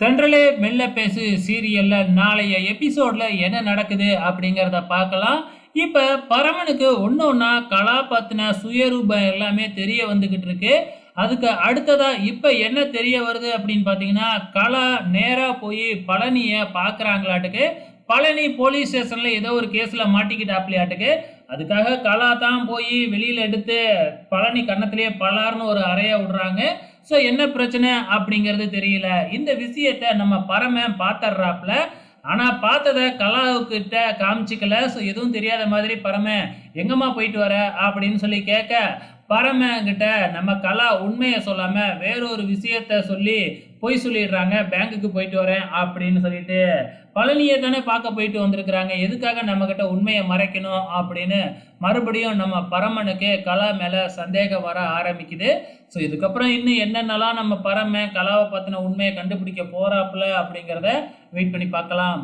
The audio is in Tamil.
தென்றலே மெல்ல பேசு சீரியல்ல நாளைய எபிசோட்ல என்ன நடக்குது அப்படிங்கிறத பார்க்கலாம். இப்ப பரமனுக்கு ஒண்ணு ஒண்ணா கலா பத்தின சுயரூபம் எல்லாமே தெரிய வந்துகிட்டு இருக்கு. அதுக்கு அடுத்ததா இப்ப என்ன தெரிய வருது அப்படின்னு பார்த்தீங்கன்னா, கலா நேரா போய் பழனிய பார்க்குறாங்களாட்டுக்கு. பழனி போலீஸ் ஸ்டேஷன்ல ஏதோ ஒரு கேஸ்ல மாட்டிக்கிட்டாப்லயாட்டுக்கு. அதுக்காக கலா தான் போய் வெளியில எடுத்து பழனி கன்னத்திலேயே பலார்னு ஒரு அறைய விடுறாங்க. ஸோ என்ன பிரச்சனை அப்படிங்கிறது தெரியல. இந்த விஷயத்த நம்ம பரமன் பாத்தர்றாப்ல. ஆனா பார்த்தத கலாவுக்கிட்ட காமிச்சுக்கல. ஸோ எதுவும் தெரியாத மாதிரி பரமன், "எங்கம்மா போயிட்டு வர?" அப்படின்னு சொல்லி கேட்க, பரமன் கிட்ட நம்ம கலா உண்மைய சொல்லாம வேறொரு விஷயத்த சொல்லி பொய் சொல்லிடுறாங்க. "பேங்குக்கு போயிட்டு வரேன்" அப்படின்னு சொல்லிட்டு. பழனிய தானே பார்க்க போயிட்டு வந்திருக்கிறாங்க. எதுக்காக நம்மகிட்ட உண்மைய மறைக்கணும் அப்படின்னு மறுபடியும் நம்ம பரமனுக்கு கலா மேல சந்தேகம் வர ஆரம்பிக்குது. ஸோ இதுக்கப்புறம் இன்னும் என்னென்னலாம் நம்ம பரமன் கலாவை பத்தின உண்மையை கண்டுபிடிக்க போறாப்புல அப்படிங்கிறத வெயிட் பண்ணி பார்க்கலாம்.